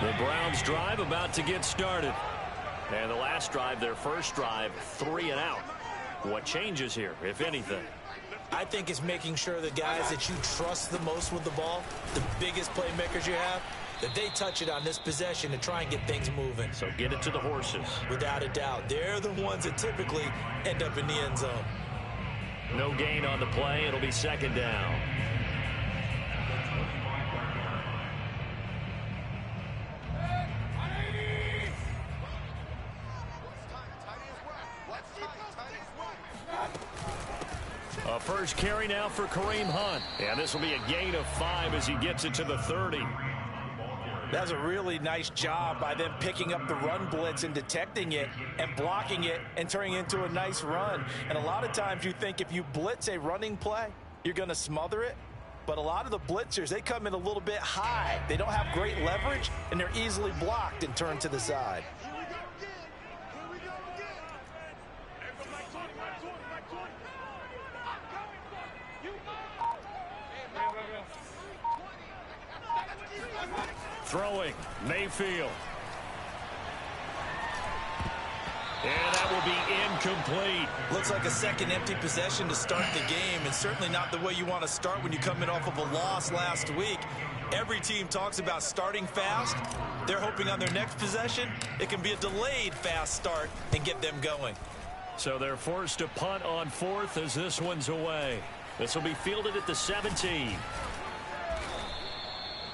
The Browns drive about to get started. And the last drive, their first drive, 3 and out. What changes here, if anything? I think it's making sure the guys that you trust the most with the ball, the biggest playmakers you have, that they touch it on this possession to try and get things moving. So get it to the horses. Without a doubt. They're the ones that typically end up in the end zone. No gain on the play. It'll be second down. A first carry now for Kareem Hunt. And this will be a gain of 5 as he gets it to the 30. That's a really nice job by them picking up the run blitz and detecting it and blocking it and turning it into a nice run. And a lot of times you think if you blitz a running play, you're going to smother it. But a lot of the blitzers, they come in a little bit high. They don't have great leverage, and they're easily blocked and turned to the side. Throwing, Mayfield. And that will be incomplete. Looks like a second empty possession to start the game, and certainly not the way you want to start when you come in off of a loss last week. Every team talks about starting fast. They're hoping on their next possession, it can be a delayed fast start and get them going. So they're forced to punt on 4th as this one's away. This will be fielded at the 17.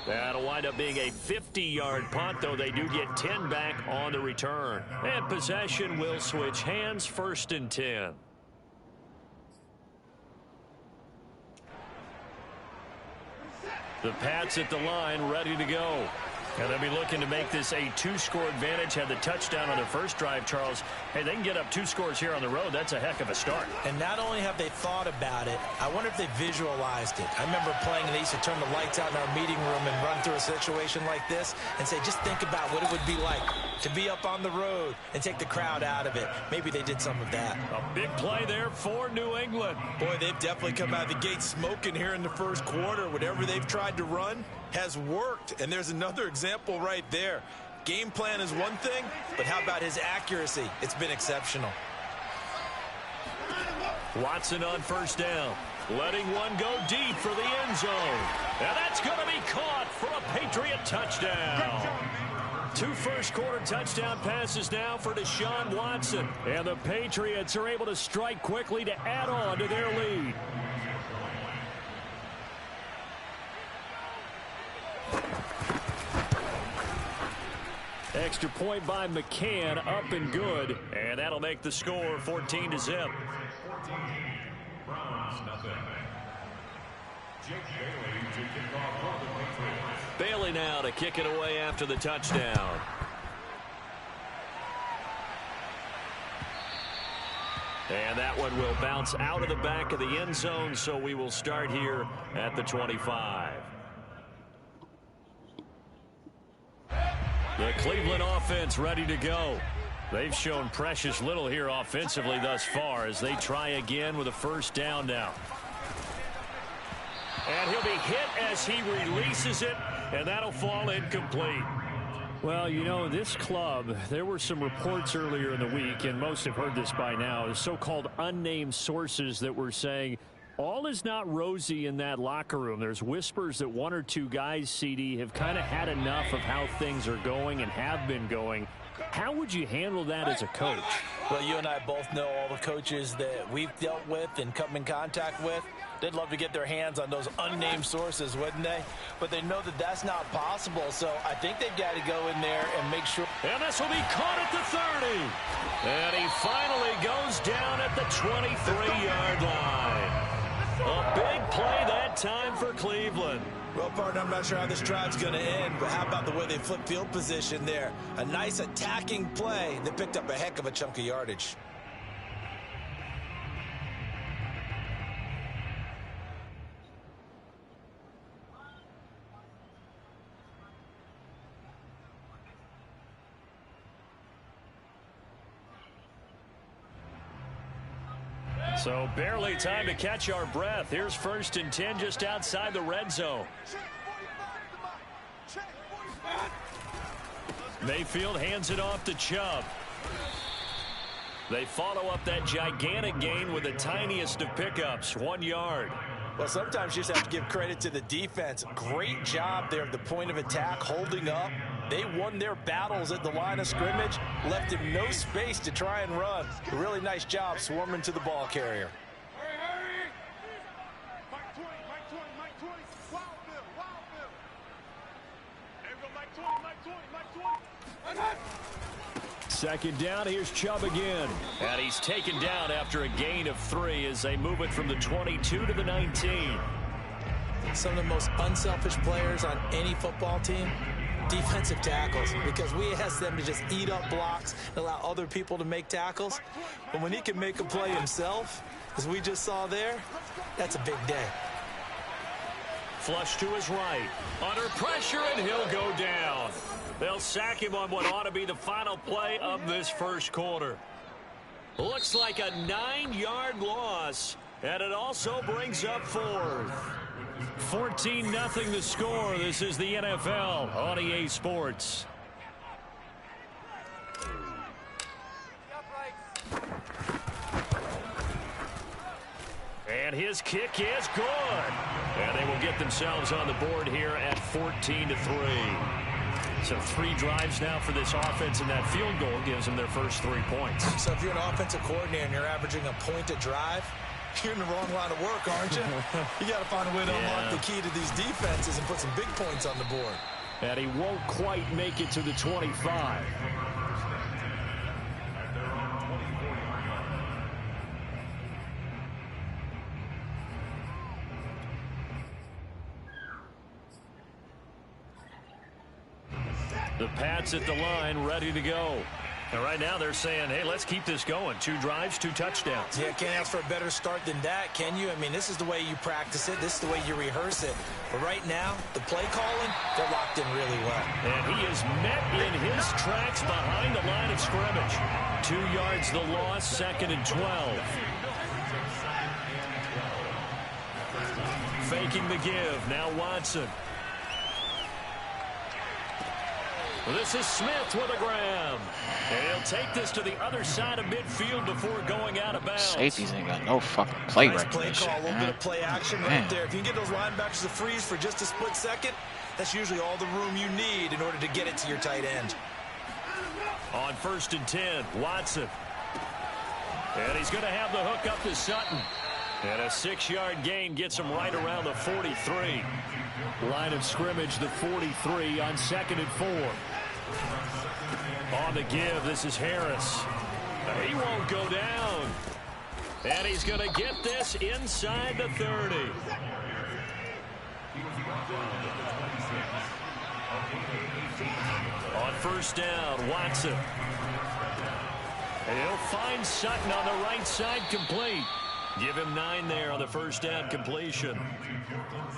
That'll wind up being a 50-yard punt, though they do get 10 back on the return. And possession will switch hands, 1st and 10. The Pats at the line, ready to go. And they'll be looking to make this a 2-score advantage. Had the touchdown on their first drive, Charles. Hey, they can get up 2 scores here on the road. That's a heck of a start. And not only have they thought about it, I wonder if they visualized it. I remember playing, and they used to turn the lights out in our meeting room and run through a situation like this and say, just think about what it would be like to be up on the road and take the crowd out of it. Maybe they did some of that. A big play there for New England. Boy, they've definitely come out of the gate smoking here in the first quarter. Whatever they've tried to run has worked, and there's another example right there. Game plan is one thing, but how about his accuracy? It's been exceptional. Watson on first down, letting one go deep for the end zone. And that's going to be caught for a Patriot touchdown. 2 first-quarter touchdown passes now for Deshaun Watson. And the Patriots are able to strike quickly to add on to their lead. Extra point by McCann, up and good. And that'll make the score 14-0. Bailey now to kick it away after the touchdown. And that one will bounce out of the back of the end zone, so we will start here at the 25. The Cleveland offense ready to go. They've shown precious little here offensively thus far as they try again with a first down now. And he'll be hit as he releases it, and that'll fall incomplete. Well, you know, this club, there were some reports earlier in the week, and most have heard this by now, the so-called unnamed sources that were saying all is not rosy in that locker room. There's whispers that 1 or 2 guys, CD, have kind of had enough of how things are going and have been going. How would you handle that as a coach? Well, you and I both know all the coaches that we've dealt with and come in contact with. They'd love to get their hands on those unnamed sources, wouldn't they? But they know that that's not possible, so I think they've got to go in there and make sure. And this will be caught at the 30. And he finally goes down at the 23-yard line. A big play that time for Cleveland. Well, partner, I'm not sure how this drive's going to end, but how about the way they flip field position there? A nice attacking play that picked up a heck of a chunk of yardage. So barely time to catch our breath. Here's 1st and 10 just outside the red zone. Mayfield hands it off to Chubb. They follow up that gigantic gain with the tiniest of pickups, 1 yard. Well, sometimes you just have to give credit to the defense. Great job there at the point of attack, holding up. They won their battles at the line of scrimmage, left him no space to try and run. A really nice job swarming to the ball carrier. Second down, here's Chubb again. And he's taken down after a gain of 3 as they move it from the 22 to the 19. Some of the most unselfish players on any football team, defensive tackles, because we ask them to just eat up blocks and allow other people to make tackles. But when he can make a play himself, as we just saw there, that's a big day. Flush to his right. Under pressure, and he'll go down. They'll sack him on what ought to be the final play of this first quarter. Looks like a 9-yard loss, and it also brings up 4th. 14-0 the score. This is the NFL on EA Sports. And his kick is good. And they will get themselves on the board here at 14-3. So 3 drives now for this offense, and that field goal gives them their first 3 points. So if you're an offensive coordinator and you're averaging a point a drive, you're in the wrong line of work, aren't you? You got to find a way to unlock the key to these defenses and put some big points on the board. And he won't quite make it to the 25. The Pats at the line, ready to go. And right now they're saying, hey, let's keep this going. 2 drives, 2 touchdowns. Yeah, can't ask for a better start than that, can you? I mean, this is the way you practice it. This is the way you rehearse it. But right now, the play calling, they're locked in really well. And he is met in his tracks behind the line of scrimmage. 2 yards the loss, 2nd and 12. Faking the give, now Watson. This is Smith with a grab. And he'll take this to the other side of midfield before going out of bounds. Safeties ain't got no fucking play nice recognition. Play call, a little bit of play action right there. If you can get those linebackers to freeze for just a split second, that's usually all the room you need in order to get it to your tight end. On 1st and 10, Watson. And he's going to have the hook up to Sutton. And a 6-yard gain gets him right around the 43. Line of scrimmage, the 43 on 2nd and 4. On the give, this is Harris. He won't go down. And he's going to get this inside the 30. On 1st down, Watson. And he'll find Sutton on the right side, complete. Give him 9 there on the 1st down completion.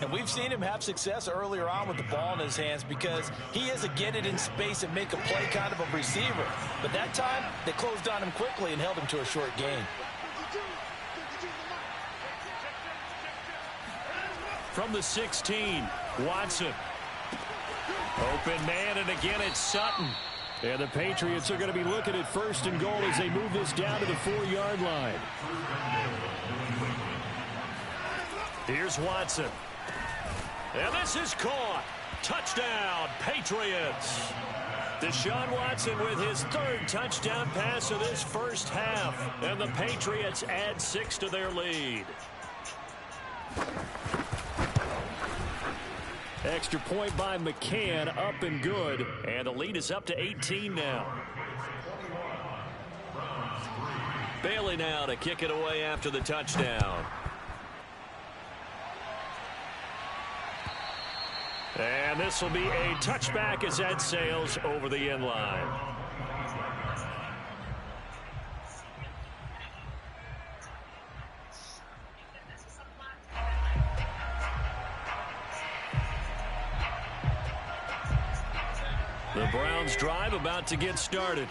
And we've seen him have success earlier on with the ball in his hands because he is a get it in space and make a play kind of a receiver. But that time, they closed on him quickly and held him to a short gain. From the 16, Watson. Open man, and again it's Sutton. And the Patriots are going to be looking at 1st and goal as they move this down to the 4-yard line. Here's Watson. And this is caught. Touchdown, Patriots. Deshaun Watson with his 3rd touchdown pass of this first half. And the Patriots add 6 to their lead. Extra point by McCann, up and good. And the lead is up to 18 now. Bailey now to kick it away after the touchdown. And this will be a touchback as that sails over the end line. The Browns drive about to get started.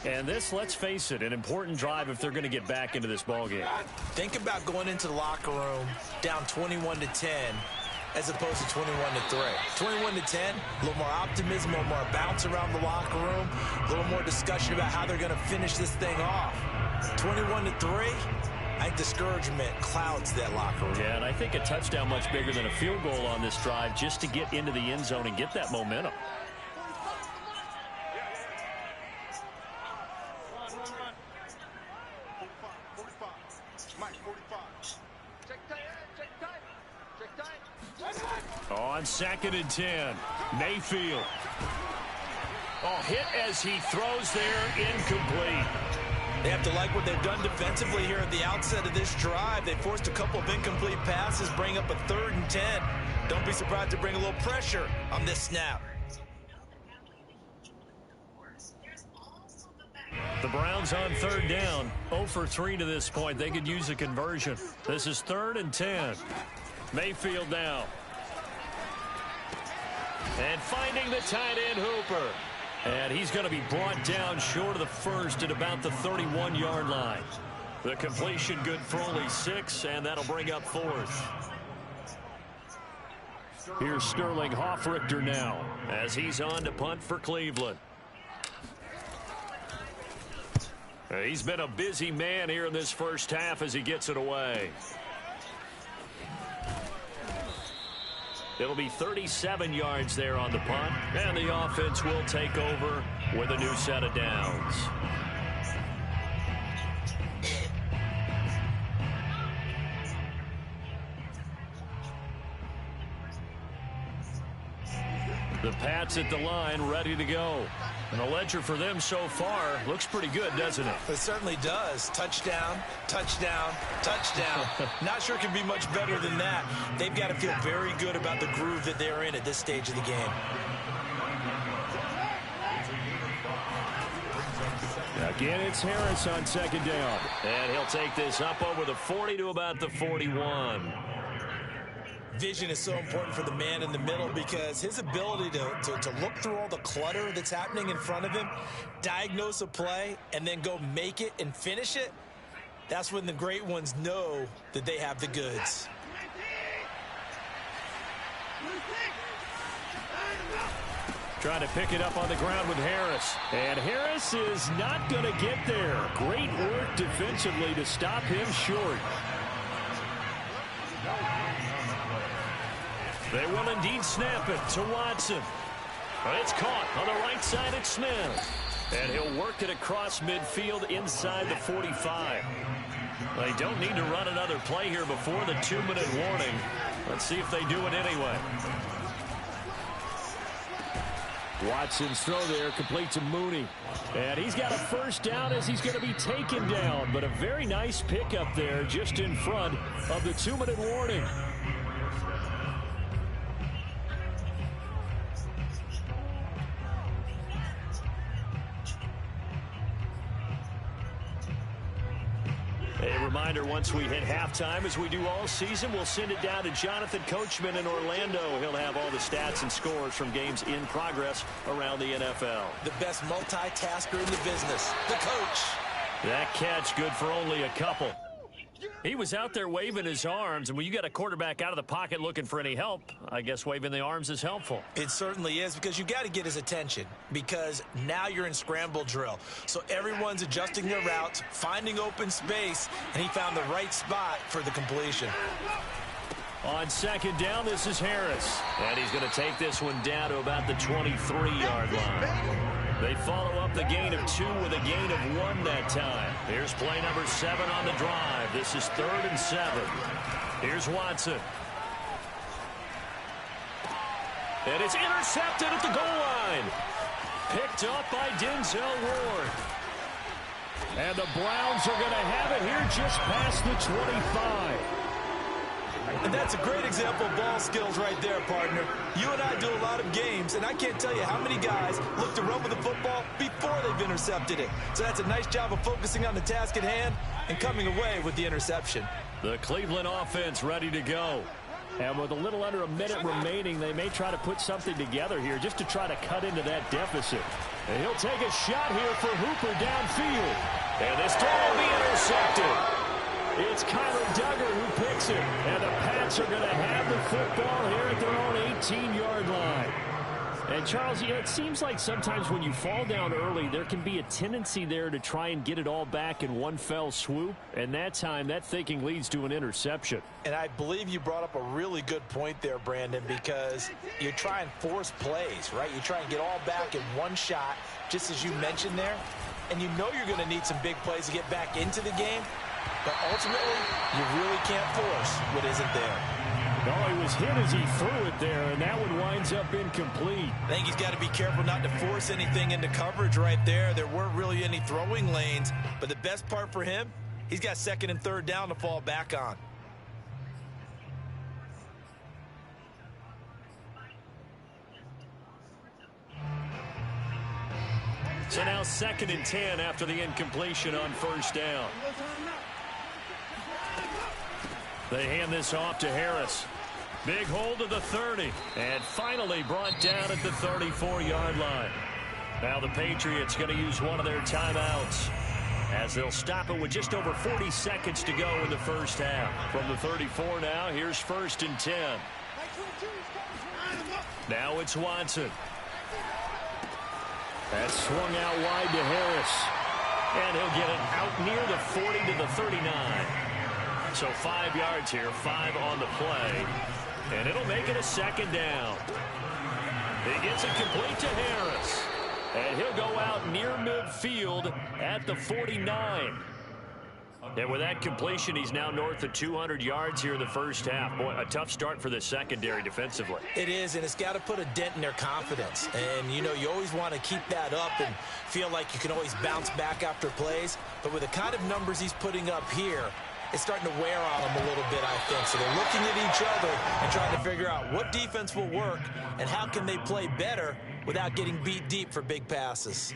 And this, let's face it, an important drive if they're going to get back into this ballgame. Think about going into the locker room down 21-10 as opposed to 21-3. 21-10, a little more optimism, a little more bounce around the locker room, a little more discussion about how they're going to finish this thing off. 21-3, I think discouragement clouds that locker room. Yeah, and I think a touchdown much bigger than a field goal on this drive just to get into the end zone and get that momentum. On 2nd and 10, Mayfield. Oh, hit as he throws there, incomplete. They have to like what they've done defensively here at the outset of this drive. They forced a couple of incomplete passes, bring up a 3rd and 10. Don't be surprised to bring a little pressure on this snap. The Browns on 3rd down, 0 for 3 to this point. They could use a conversion. This is 3rd and 10. Mayfield now. And finding the tight end, Hooper. And he's going to be brought down short of the first at about the 31-yard line. The completion good for only 6, and that'll bring up 4th. Here's Sterling Hoffrichter now as he's on to punt for Cleveland. He's been a busy man here in this first half as he gets it away. It'll be 37 yards there on the punt, and the offense will take over with a new set of downs. The Pats at the line, ready to go. And the ledger for them so far looks pretty good, doesn't it? It certainly does. Touchdown, touchdown, touchdown. Not sure it can be much better than that. They've got to feel very good about the groove that they're in at this stage of the game. Again, it's Harris on 2nd down. And he'll take this up over the 40 to about the 41. Vision is so important for the man in the middle because his ability to look through all the clutter that's happening in front of him, diagnose a play, and then go make it and finish it, that's when the great ones know that they have the goods. Trying to pick it up on the ground with Harris. And Harris is not going to get there. Great work defensively to stop him short. They will indeed snap it to Watson. It's caught on the right side at Smith. And he'll work it across midfield inside the 45. They don't need to run another play here before the 2-minute warning. Let's see if they do it anyway. Watson's throw there complete to Mooney. And he's got a first down as he's going to be taken down. But a very nice pickup there just in front of the 2-minute warning. A reminder, once we hit halftime, as we do all season, we'll send it down to Jonathan Coachman in Orlando. He'll have all the stats and scores from games in progress around the NFL. The best multitasker in the business, the coach. That catch good for only a couple. He was out there waving his arms, and when you got a quarterback out of the pocket looking for any help, I guess waving the arms is helpful. It certainly is, because you got to get his attention, because now you're in scramble drill. So everyone's adjusting their routes, finding open space, and he found the right spot for the completion. On 2nd down, this is Harris. And he's going to take this one down to about the 23-yard line. They follow up the gain of 2 with a gain of 1 that time. Here's play number 7 on the drive. This is 3rd and 7. Here's Watson. And it's intercepted at the goal line. Picked up by Denzel Ward. And the Browns are going to have it here just past the 25. And that's a great example of ball skills right there, partner. You and I do a lot of games, and I can't tell you how many guys look to run with the football before they've intercepted it. So that's a nice job of focusing on the task at hand and coming away with the interception. The Cleveland offense ready to go. And with a little under a minute remaining, they may try to put something together here just to try to cut into that deficit. And he'll take a shot here for Hooper downfield. And this throw will be intercepted. It's Kyler Duggar who picks it. And the Pats are going to have the football here at their own 18-yard line. And, Charles, you know, it seems like sometimes when you fall down early, there can be a tendency there to try and get it all back in one fell swoop. And that time, that thinking leads to an interception. And I believe you brought up a really good point there, Brandon, because you try and force plays, right? You try and get all back in one shot, just as you mentioned there. And you know you're going to need some big plays to get back into the game. But ultimately, you really can't force what isn't there. No, he was hit as he threw it there, and that one winds up incomplete. I think he's got to be careful not to force anything into coverage right there. There weren't really any throwing lanes, but the best part for him, he's got second and third down to fall back on. So now 2nd and 10 after the incompletion on first down. They hand this off to Harris. Big hold of the 30. And finally brought down at the 34-yard line. Now the Patriots going to use one of their timeouts, as they'll stop it with just over 40 seconds to go in the first half. From the 34 now, here's 1st and 10. Now it's Watson. That's swung out wide to Harris. And he'll get it out near the 40 to the 39. So 5 yards here, 5 on the play. And it'll make it a 2nd down. He gets it complete to Harris. And he'll go out near midfield at the 49. And with that completion, he's now north of 200 yards here in the first half. Boy, a tough start for the secondary defensively. It is, and it's got to put a dent in their confidence. And, you know, you always want to keep that up and feel like you can always bounce back after plays. But with the kind of numbers he's putting up here, it's starting to wear on them a little bit, I think. So they're looking at each other and trying to figure out what defense will work and how can they play better without getting beat deep for big passes.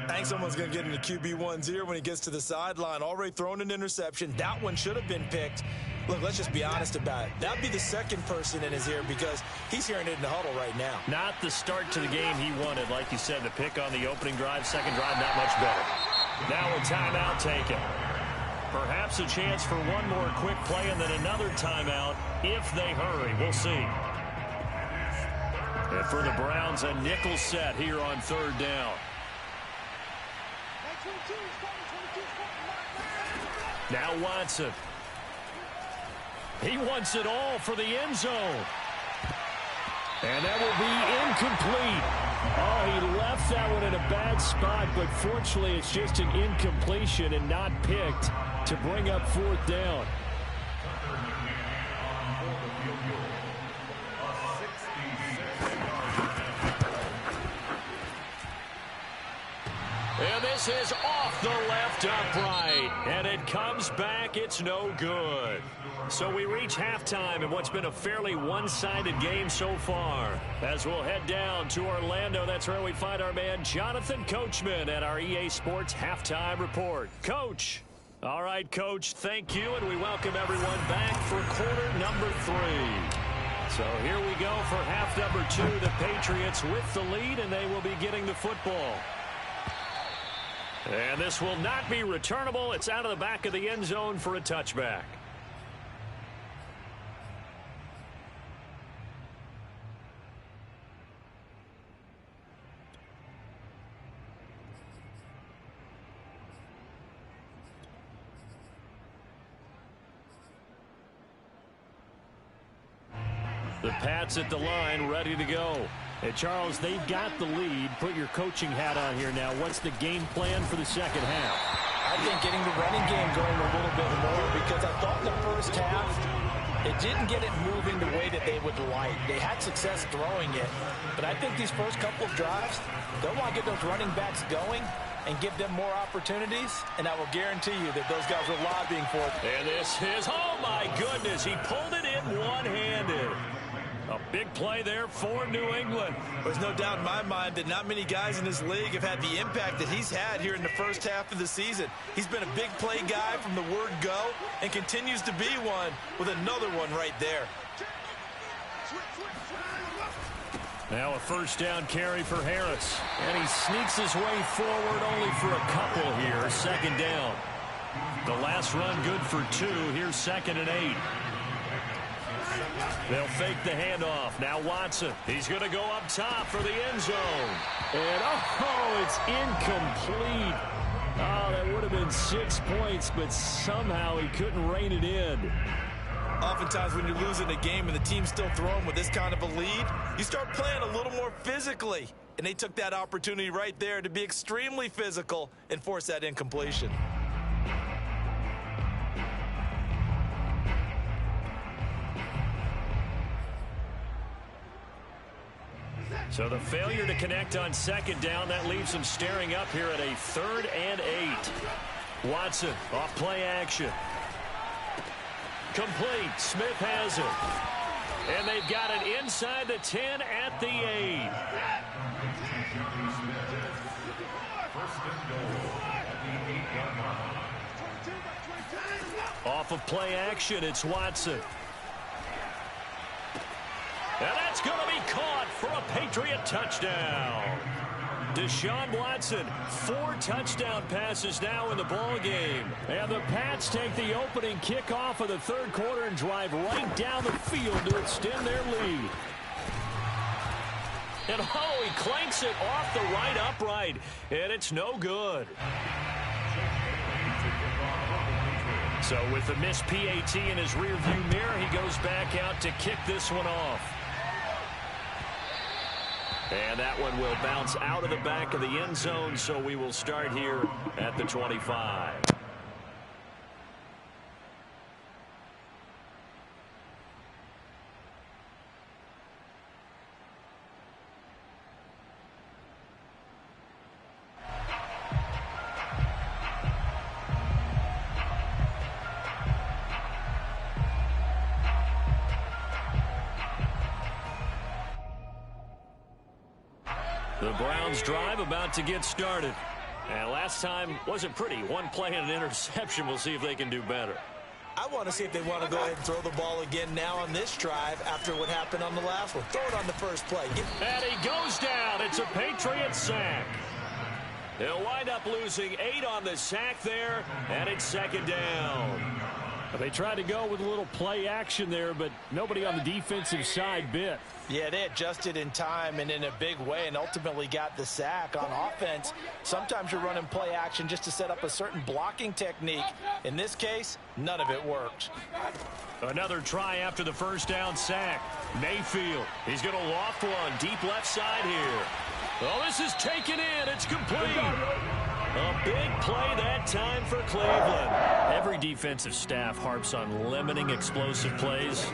I think someone's going to get into QB1's ear when he gets to the sideline. Already thrown an interception. That one should have been picked. Look, let's just be honest about it. That'd be the second person in his ear because he's hearing it in the huddle right now. Not the start to the game he wanted. Like you said, the pick on the opening drive, second drive, not much better. Now a timeout taken. Perhaps a chance for one more quick play and then another timeout if they hurry. We'll see. And for the Browns, a nickel set here on 3rd down. Now Watson. He wants it all for the end zone. And that will be incomplete. Oh, he left that one in a bad spot, but fortunately it's just an incompletion and not picked to bring up 4th down. And this is off the left upright. And it comes back. It's no good. So we reach halftime in what's been a fairly one-sided game so far. As we'll head down to Orlando, that's where we find our man Jonathan Coachman at our EA Sports Halftime Report. Coach. All right, Coach, thank you, and we welcome everyone back for quarter number 3. So here we go for half number 2. The Patriots with the lead, and they will be getting the football. And this will not be returnable. It's out of the back of the end zone for a touchback. The Pats at the line, ready to go. Hey, Charles, they've got the lead. Put your coaching hat on here now. What's the game plan for the second half? I think getting the running game going a little bit more because I thought in the first half it didn't get it moving the way that they would like. They had success throwing it, but I think these first couple of drives, they'll want to get those running backs going and give them more opportunities, and I will guarantee you that those guys are lobbying for it. And this is, oh my goodness, he pulled it in one-handed. A big play there for New England. There's no doubt in my mind that not many guys in this league have had the impact that he's had here in the first half of the season. He's been a big play guy from the word go and continues to be one with another one right there. Now a first down carry for Harris. And he sneaks his way forward only for a couple here. Second down. The last run good for 2. Here's 2nd and 8. They'll fake the handoff. Now Watson. He's going to go up top for the end zone. And, oh, it's incomplete. Oh, that would have been 6 points, but somehow he couldn't rein it in. Oftentimes when you're losing a game and the team's still throwing with this kind of a lead, you start playing a little more physically. And they took that opportunity right there to be extremely physical and force that incompletion. So the failure to connect on 2nd down, that leaves them staring up here at a 3rd and 8. Watson off play action. Complete. Smith has it. And they've got it inside the 10 at the 8. Off of play action, it's Watson. And that's going to be caught for a Patriot touchdown. Deshaun Watson, 4 touchdown passes now in the ball game. And the Pats take the opening kickoff of the 3rd quarter and drive right down the field to extend their lead. And oh, he clanks it off the right upright, and it's no good. So with the missed PAT in his rearview mirror, he goes back out to kick this one off. And that one will bounce out of the back of the end zone, so we will start here at the 25. The Browns drive about to get started. And last time wasn't pretty. One play and an interception. We'll see if they can do better. I want to see if they want to go ahead and throw the ball again now on this drive after what happened on the last one. Throw it on the first play. And he goes down. It's a Patriot sack. They'll wind up losing 8 on the sack there, and it's 2nd down. They tried to go with a little play action there, but nobody on the defensive side bit. Yeah, they adjusted in time and in a big way and ultimately got the sack. On offense, sometimes you're running play action just to set up a certain blocking technique. In this case, none of it worked. Another try after the first down sack. Mayfield, he's going to loft one deep left side here. Oh, this is taken in. It's complete. A big play that time for Cleveland. Every defensive staff harps on limiting explosive plays.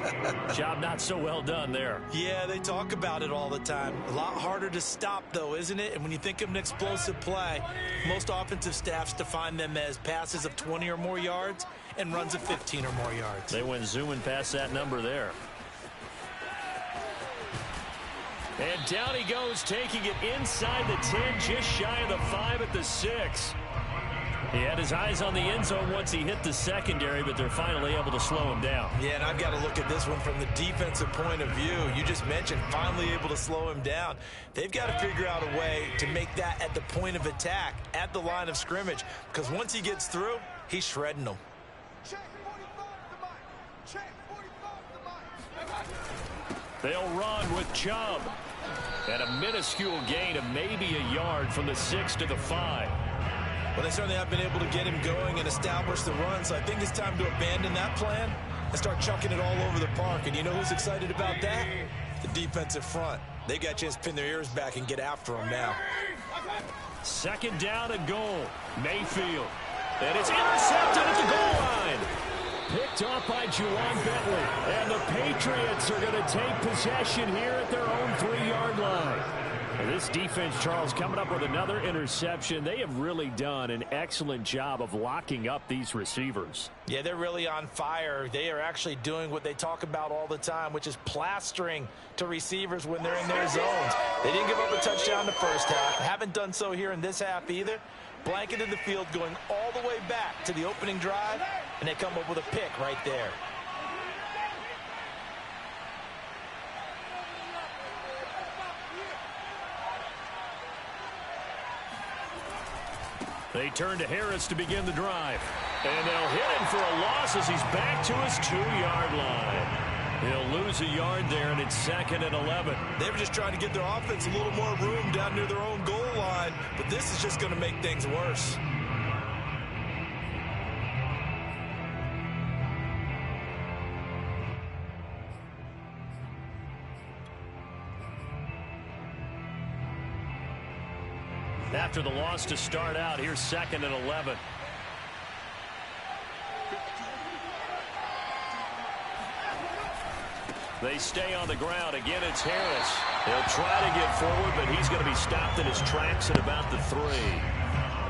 Job not so well done there. Yeah, they talk about it all the time. A lot harder to stop, though, isn't it? And when you think of an explosive play, most offensive staffs define them as passes of 20 or more yards and runs of 15 or more yards. They went zooming past that number there. And down he goes, taking it inside the 10, just shy of the 5 at the 6. He had his eyes on the end zone once he hit the secondary, but they're finally able to slow him down. Yeah, and I've got to look at this one from the defensive point of view. You just mentioned finally able to slow him down. They've got to figure out a way to make that at the point of attack, at the line of scrimmage, because once he gets through, he's shredding them. They'll run with Chubb. And a minuscule gain of maybe a yard from the 6 to the 5. Well, they certainly have been able to get him going and establish the run, so I think it's time to abandon that plan and start chucking it all over the park. And you know who's excited about that? The defensive front. They got a chance to pin their ears back and get after him now. 2nd down and goal. Mayfield. And it's intercepted at the goal line. Picked off by Juwan Bentley. And the Patriots are going to take possession here at their own 3-yard line. And this defense, Charles, coming up with another interception. They have really done an excellent job of locking up these receivers. Yeah, they're really on fire. They are actually doing what they talk about all the time, which is plastering to receivers when they're in their zones. They didn't give up a touchdown the first half. Haven't done so here in this half either. Blanketed the field going all the way back to the opening drive, and they come up with a pick right there. They turn to Harris to begin the drive. And they'll hit him for a loss as he's back to his 2-yard line. He'll lose a yard there, and it's 2nd and 11. They were just trying to get their offense a little more room down near their own goal line, but this is just going to make things worse. After the loss to start out, here's 2nd and 11. They stay on the ground. Again, it's Harris. He'll try to get forward, but he's going to be stopped in his tracks at about the 3.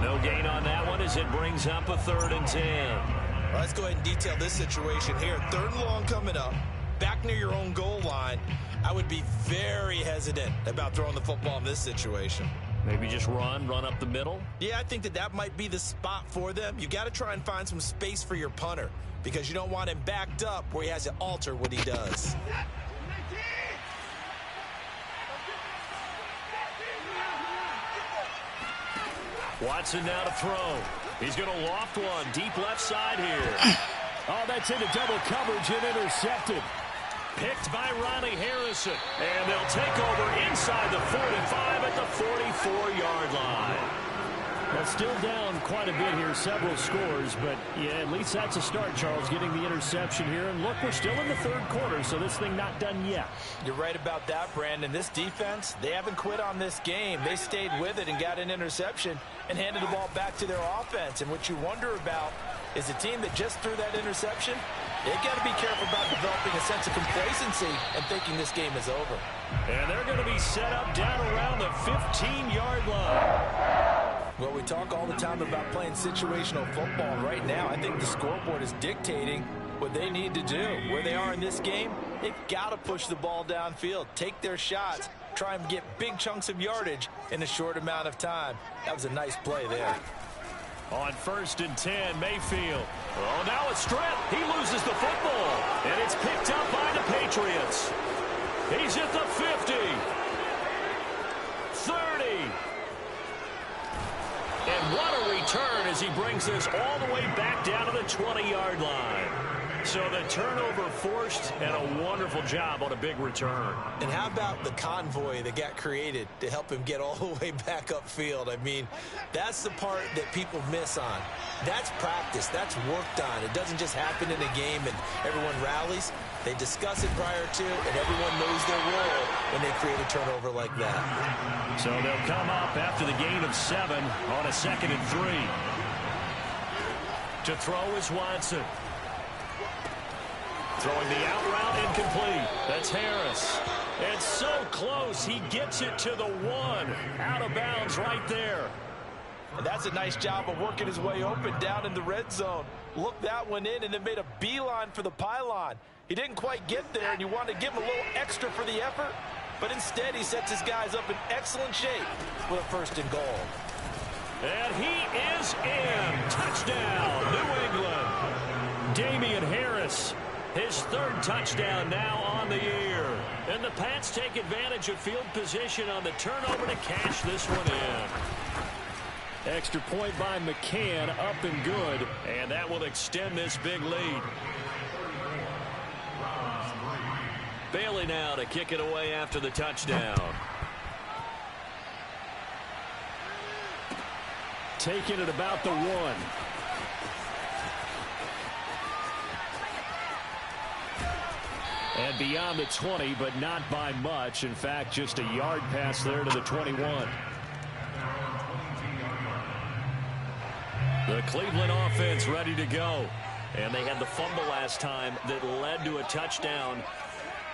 No gain on that one as it brings up a 3rd and 10. Well, let's go ahead and detail this situation here. 3rd and long coming up, back near your own goal line. I would be very hesitant about throwing the football in this situation. Maybe just run up the middle? Yeah, I think that might be the spot for them. You got to try and find some space for your punter because you don't want him backed up where he has to alter what he does. Watson now to throw. He's going to loft one deep left side here. Oh, that's into double coverage and intercepted. Picked by Ronnie Harrison. And they'll take over inside the 45 at the 44-yard line. Well, still down quite a bit here, several scores, but yeah, at least that's a start, Charles, getting the interception here. And look, we're still in the 3rd quarter, so this thing not done yet. You're right about that, Brandon. This defense, they haven't quit on this game. They stayed with it and got an interception and handed the ball back to their offense. And what you wonder about is a team that just threw that interception, they got to be careful about developing a sense of complacency and thinking this game is over. And they're going to be set up down around the 15-yard line. Well, we talk all the time about playing situational football. Right now, I think the scoreboard is dictating what they need to do. Where they are in this game, they've got to push the ball downfield, take their shots, try and get big chunks of yardage in a short amount of time. That was a nice play there. On 1st and 10, Mayfield. Oh, now a strip. He loses the football. And it's picked up by the Patriots. He's at the 50. 30. And what a return as he brings this all the way back down to the 20-yard line. So the turnover forced and a wonderful job on a big return. And how about the convoy that got created to help him get all the way back upfield? I mean, that's the part that people miss on. That's practice. That's worked on. It doesn't just happen in a game and everyone rallies. They discuss it prior to, and everyone knows their role when they create a turnover like that. So they'll come up after the gain of 7 on a 2nd and 3. To throw is Watson. Throwing the out route incomplete. That's Harris. It's so close. He gets it to the 1. Out of bounds right there. And that's a nice job of working his way open down in the red zone. Looked that one in and then made a beeline for the pylon. He didn't quite get there, and you want to give him a little extra for the effort. But instead, he sets his guys up in excellent shape with a 1st and goal. And he is in. Touchdown, New England. Damian Harris. His 3rd touchdown now on the year. And the Pats take advantage of field position on the turnover to cash this one in. Extra point by McCann, up and good. And that will extend this big lead. Bailey now to kick it away after the touchdown. Taking it about the 1. And beyond the 20, but not by much. In fact, just a yard pass there to the 21. The Cleveland offense ready to go. And they had the fumble last time that led to a touchdown.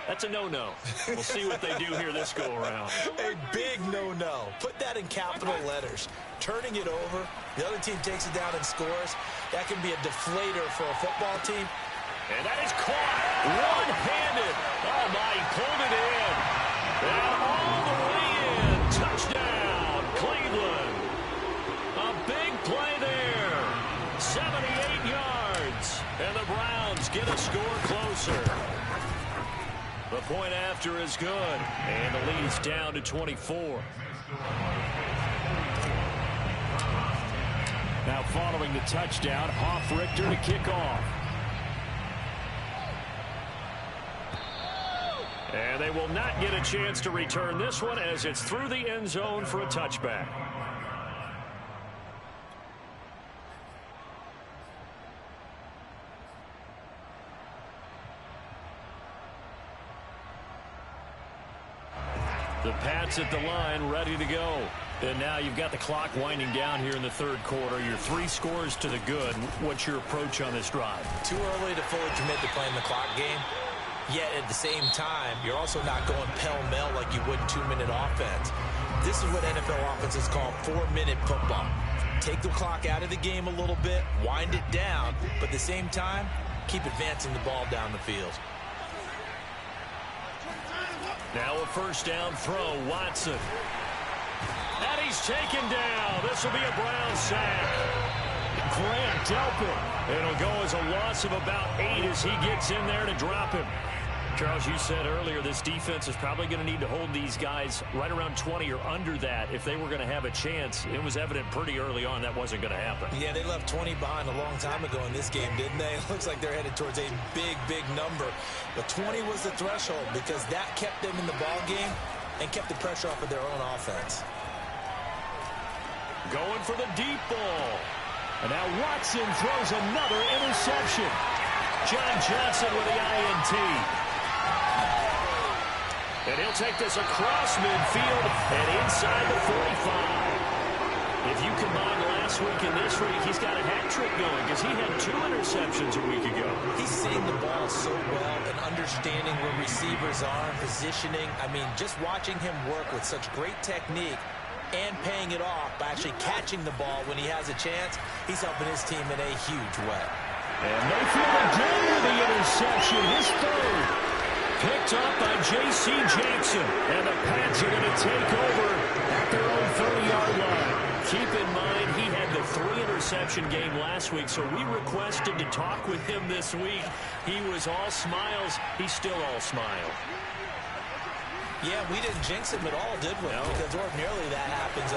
That's a no-no. We'll see what they do here this go-around. A big no-no. Put that in capital letters. Turning it over, the other team takes it down and scores. That can be a deflator for a football team. And that is caught one-handed. Oh, my, he pulled it in. And all the way in. Touchdown, Cleveland. A big play there. 78 yards. And the Browns get a score closer. The point after is good. And the lead is down to 24. Now following the touchdown, Hofrichter to kick off. And they will not get a chance to return this one as it's through the end zone for a touchback. The Pats at the line, ready to go. And now you've got the clock winding down here in the third quarter. You're 3 scores to the good. What's your approach on this drive? Too early to fully commit to playing the clock game. Yet at the same time, you're also not going pell-mell like you would in 2-minute offense. This is what NFL offenses call 4-minute football. Take the clock out of the game a little bit, wind it down, but at the same time, keep advancing the ball down the field. Now a first down throw, Watson. And he's taken down. This will be a Brown sack. Grant Delpit. It'll go as a loss of about 8 as he gets in there to drop him. Charles, you said earlier this defense is probably going to need to hold these guys right around 20 or under that if they were going to have a chance. It was evident pretty early on that wasn't going to happen. Yeah, they left 20 behind a long time ago in this game, didn't they? It looks like they're headed towards a big, big number. But 20 was the threshold because that kept them in the ball game and kept the pressure off of their own offense. Going for the deep ball. And now Watson throws another interception. John Johnson with the INT. And he'll take this across midfield and inside the 45. If you combine last week and this week, he's got a hat trick going because he had 2 interceptions a week ago. He's seeing the ball so well and understanding where receivers are and positioning. I mean, just watching him work with such great technique and paying it off by actually catching the ball when he has a chance, he's helping his team in a huge way. And Mayfield again with the interception, his third. Picked up by J.C. Jackson. And the Pats are going to take over at their own 30-yard line. Keep in mind, he had the 3-interception game last week, so we requested to talk with him this week. He was all smiles. He's still all smile. Yeah, we didn't jinx him at all, did we? No. Because ordinarily that happens.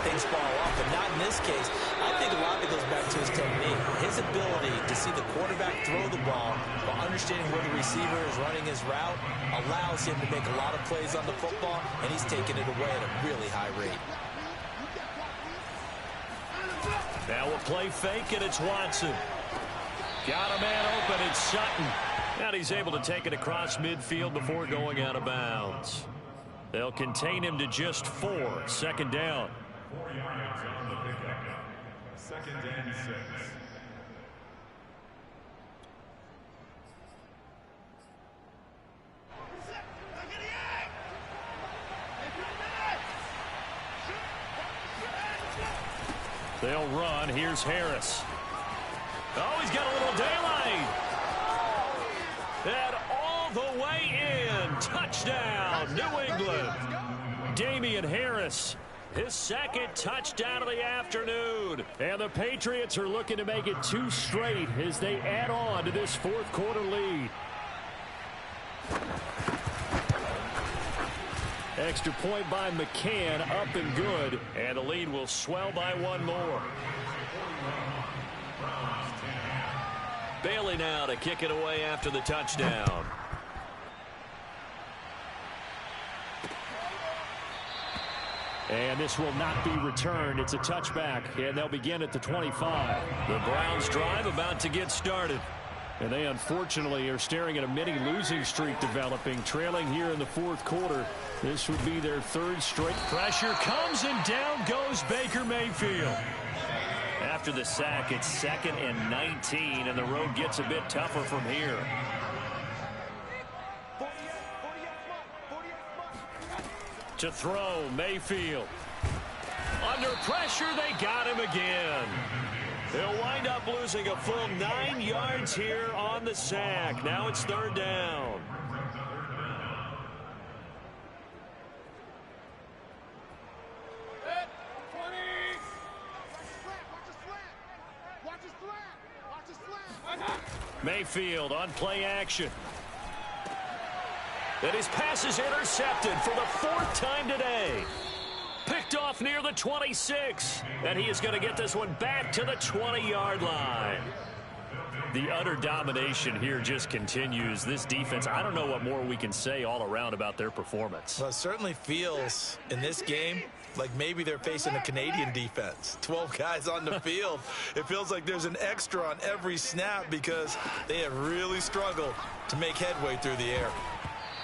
Things fall off, but not in this case. I think a lot of it goes back to his technique. His ability to see the quarterback throw the ball while understanding where the receiver is running his route allows him to make a lot of plays on the football, and he's taking it away at a really high rate. Now a play fake, and it's Watson. Got a man open, it's Sutton. And he's able to take it across midfield before going out of bounds. They'll contain him to just 4. Second down. 4 yards on the pickup. 2nd and 6. They'll run. Here's Harris. Oh, he's got a little daylight. And all the way in. Touchdown, New England. Damian Harris, his 2nd touchdown of the afternoon. And the Patriots are looking to make it 2 straight as they add on to this 4th quarter lead. Extra point by McCann, up and good. And the lead will swell by 1 more. Bailey now to kick it away after the touchdown. And this will not be returned. It's a touchback, and they'll begin at the 25. The Browns drive about to get started. And they unfortunately are staring at a mini losing streak developing, trailing here in the 4th quarter. This would be their 3rd straight. Pressure comes, and down goes Baker Mayfield. After the sack, it's 2nd and 19, and the road gets a bit tougher from here. To throw, Mayfield. Under pressure, they got him again. They'll wind up losing a full 9 yards here on the sack. Now it's 3rd down. Mayfield on play action. And his pass is intercepted for the 4th time today. Picked off near the 26. And he is going to get this one back to the 20-yard line. The utter domination here just continues. This defense, I don't know what more we can say all around about their performance. Well, it certainly feels in this game like maybe they're facing a Canadian defense. 12 guys on the field. It feels like there's an extra on every snap because they have really struggled to make headway through the air.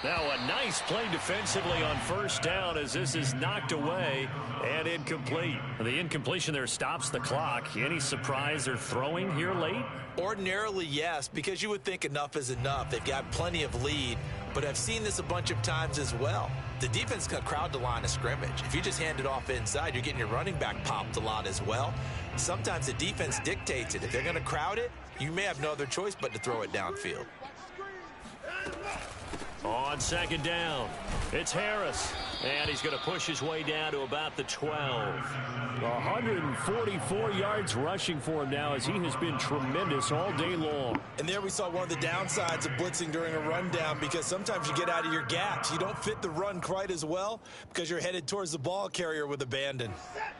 Now a nice play defensively on first down as this is knocked away and incomplete. The incompletion there stops the clock. Any surprise they're throwing here late? Ordinarily, yes, because you would think enough is enough. They've got plenty of lead, but I've seen this a bunch of times as well. The defense can crowd the line of scrimmage. If you just hand it off inside, you're getting your running back popped a lot as well. Sometimes the defense dictates it. If they're going to crowd it, you may have no other choice but to throw it downfield. On second down, it's Harris, and he's going to push his way down to about the 12. 144 yards rushing for him now as he has been tremendous all day long. And there we saw one of the downsides of blitzing during a rundown because sometimes you get out of your gaps. You don't fit the run quite as well because you're headed towards the ball carrier with abandon.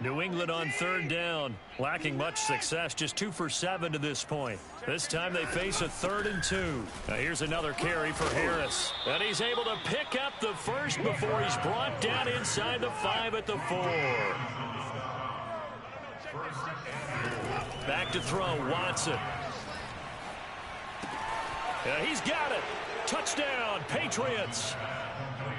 New England on third down, lacking much success, just 2 for 7 to this point. This time they face a 3rd and 2. Now here's another carry for Harris. And he's able to pick up the first before he's brought down inside the 5 at the 4. Back to throw, Watson. He's got it. Touchdown, Patriots.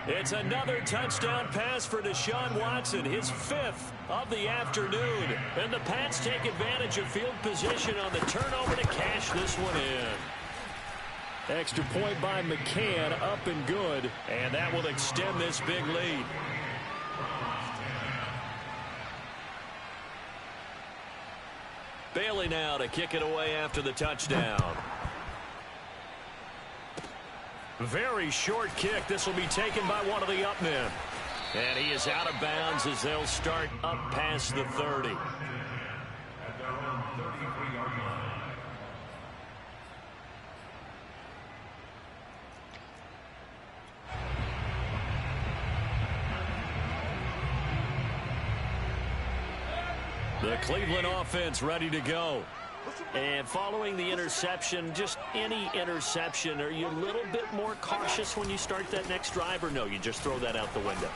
It's another touchdown pass for Deshaun Watson, his 5th of the afternoon. And the Pats take advantage of field position on the turnover to cash this one in. Extra point by McCann, up and good. And that will extend this big lead. Bailey now to kick it away after the touchdown. Very short kick. This will be taken by one of the up men. And he is out of bounds as they'll start up past the 30. The Cleveland offense ready to go. And following the interception, just any interception, are you a little bit more cautious when you start that next drive, or no, you just throw that out the window?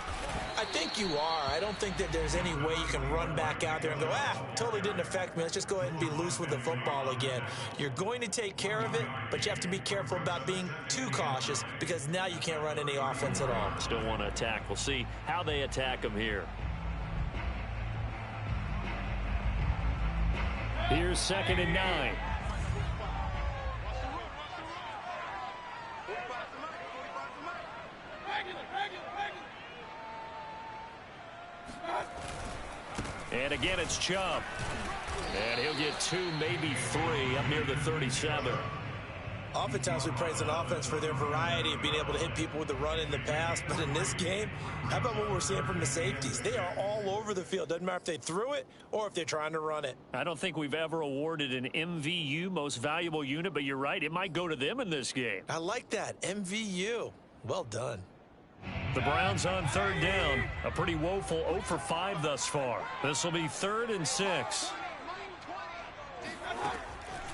I think you are. I don't think that there's any way you can run back out there and go, totally didn't affect me. Let's just go ahead and be loose with the football again. You're going to take care of it, but you have to be careful about being too cautious because now you can't run any offense at all. Still want to attack. We'll see how they attack them here. Here's 2nd and 9. And again, it's Chubb. And he'll get 2, maybe 3, up near the 37. Oftentimes we praise an offense for their variety of being able to hit people with the run in the pass. But in this game, how about what we're seeing from the safeties? They are all over the field. Doesn't matter if they threw it or if they're trying to run it. I don't think we've ever awarded an MVU, most valuable unit, but you're right. It might go to them in this game. I like that. MVU. Well done. The Browns on third down. A pretty woeful 0 for 5 thus far. This will be 3rd and 6.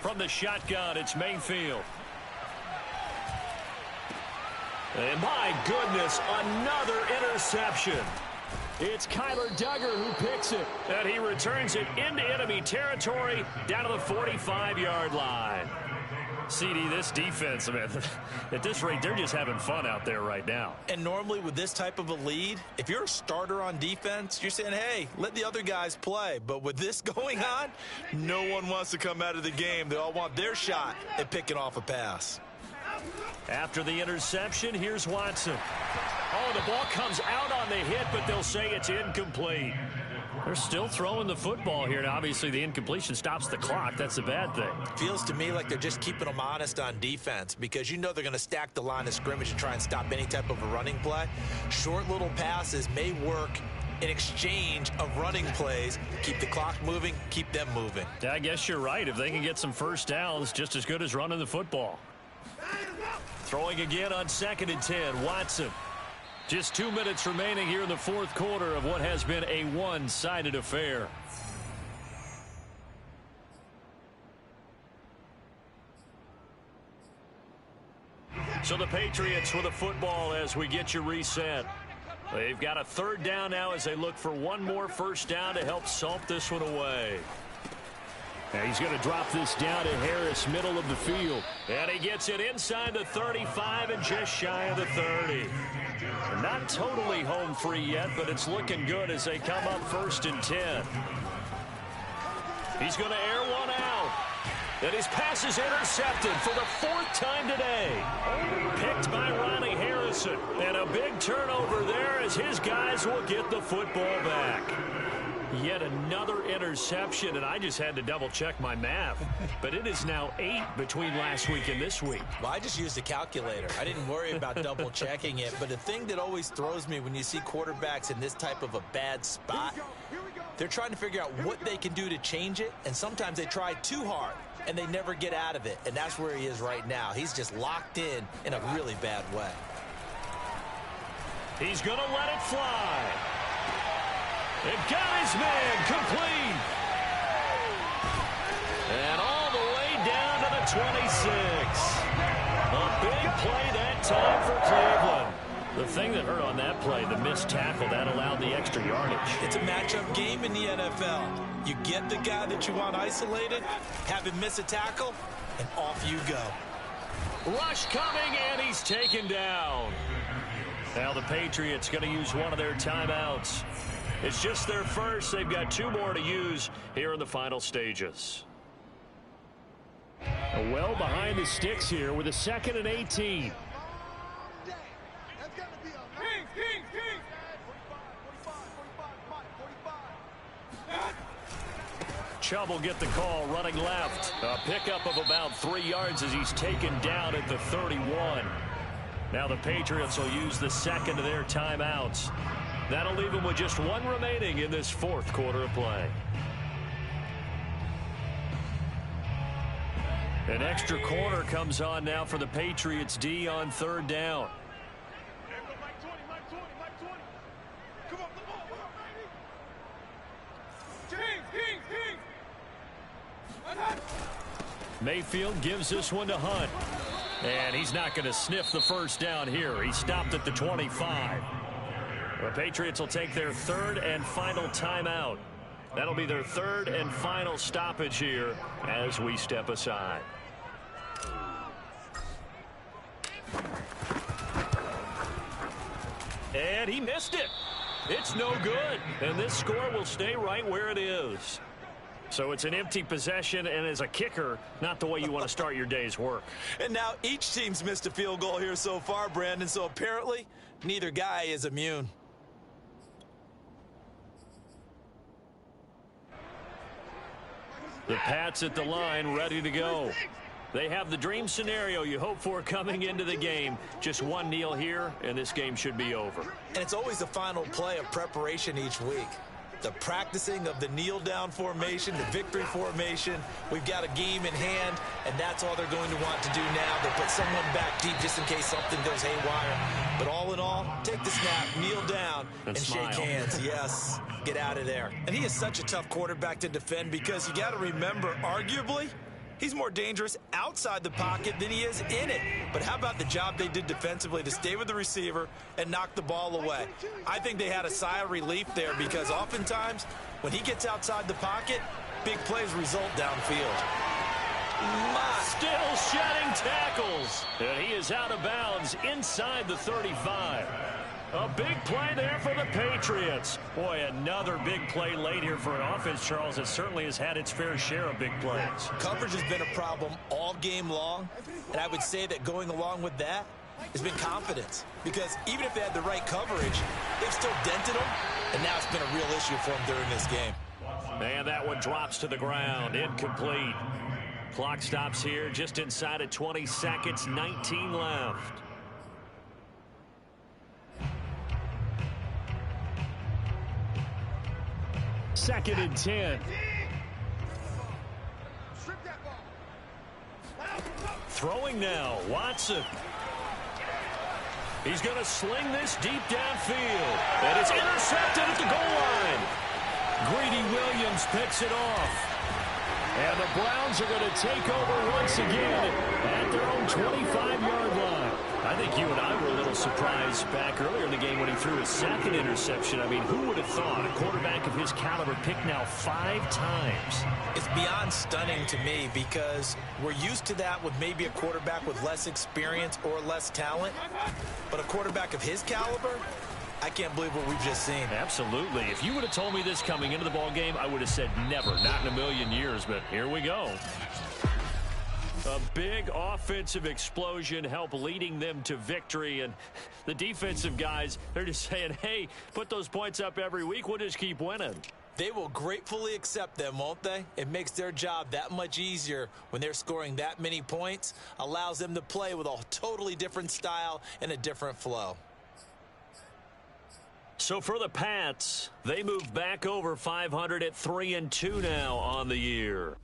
From the shotgun, it's Mayfield. And my goodness, another interception. It's Kyler Duggar who picks it. And he returns it into enemy territory down to the 45-yard line. CD, this defense, man, at this rate, they're just having fun out there right now. And normally with this type of a lead, if you're a starter on defense, you're saying, hey, let the other guys play. But with this going on, no one wants to come out of the game. They all want their shot at picking off a pass. After the interception, here's Watson. Oh, the ball comes out on the hit, but they'll say it's incomplete. They're still throwing the football here, and obviously the incompletion stops the clock. That's a bad thing. Feels to me like they're just keeping them honest on defense because you know they're going to stack the line of scrimmage and try and stop any type of a running play. Short little passes may work in exchange of running plays. Keep the clock moving, keep them moving. I guess you're right. If they can get some first downs, just as good as running the football. Throwing again on 2nd and 10, Watson. Just 2 minutes remaining here in the fourth quarter of what has been a one-sided affair. So the Patriots with a football as we get you reset. They've got a third down now as they look for one more first down to help salt this one away. And he's going to drop this down to Harris, middle of the field. And he gets it inside the 35 and just shy of the 30. Not totally home free yet, but it's looking good as they come up 1st and 10. He's going to air one out. And his pass is intercepted for the 4th time today. Picked by Ronnie Harrison. And a big turnover there as his guys will get the football back. Yet another interception, and I just had to double-check my math. But it is now 8 between last week and this week. Well, I just used a calculator. I didn't worry about double-checking it. But the thing that always throws me when you see quarterbacks in this type of a bad spot, they're trying to figure out what they can do to change it, and sometimes they try too hard, and they never get out of it. And that's where he is right now. He's just locked in a really bad way. He's going to let it fly. It got his man complete. And all the way down to the 26. A big play that time for Cleveland. The thing that hurt on that play, the missed tackle, that allowed the extra yardage. It's a matchup game in the NFL. You get the guy that you want isolated, have him miss a tackle, and off you go. Rush coming, and he's taken down. Now the Patriots going to use one of their timeouts. It's just their first. They've got 2 more to use here in the final stages. Well behind the sticks here with a 2nd and 18. Chubb will get the call running left. A pickup of about 3 yards as he's taken down at the 31. Now the Patriots will use the second of their timeouts. That'll leave them with just 1 remaining in this fourth quarter of play. An extra corner comes on now for the Patriots D on 3rd down. Mayfield gives this one to Hunt. And he's not going to sniff the first down here. He stopped at the 25. The Patriots will take their 3rd and final timeout. That'll be their 3rd and final stoppage here as we step aside. And he missed it. It's no good. And this score will stay right where it is. So it's an empty possession, and as a kicker, not the way you want to start your day's work. And now each team's missed a field goal here so far, Brandon, so apparently neither guy is immune. The Pats at the line, ready to go. They have the dream scenario you hope for coming into the game. Just one kneel here, and this game should be over. And it's always the final play of preparation each week. The practicing of the kneel-down formation, the victory formation. We've got a game in hand, and that's all they're going to want to do now. They'll put someone back deep just in case something goes haywire. But all in all, take the snap, kneel down, and shake hands. Yes, get out of there. And he is such a tough quarterback to defend because you got to remember, arguably, he's more dangerous outside the pocket than he is in it. But how about the job they did defensively to stay with the receiver and knock the ball away? I think they had a sigh of relief there because oftentimes when he gets outside the pocket, big plays result downfield. Still shedding tackles. And he is out of bounds inside the 35. A big play there for the Patriots. Boy, another big play late here for an offense, Charles, that certainly has had its fair share of big plays. Coverage has been a problem all game long, and I would say that going along with that has been confidence. Because even if they had the right coverage, they've still dented them, and now it's been a real issue for them during this game. And that one drops to the ground, incomplete. Clock stops here just inside of 20 seconds, 19 left. Second and 10. Throwing now, Watson. He's going to sling this deep downfield. And it's intercepted at the goal line. Greedy Williams picks it off. And the Browns are going to take over once again at their own 25-yard line. I think you and I were a little surprised back earlier in the game when he threw his second interception. I mean, who would have thought a quarterback of his caliber picked now 5 times? It's beyond stunning to me because we're used to that with maybe a quarterback with less experience or less talent. But a quarterback of his caliber, I can't believe what we've just seen. Absolutely. If you would have told me this coming into the ball game, I would have said never, not in a million years, but here we go. A big offensive explosion helped leading them to victory, and the defensive guys, they're just saying, hey, put those points up every week, we'll just keep winning. They will gratefully accept them, won't they? It makes their job that much easier when they're scoring that many points, allows them to play with a totally different style and a different flow. So for the Pats, they move back over 500 at 3-2 now on the year.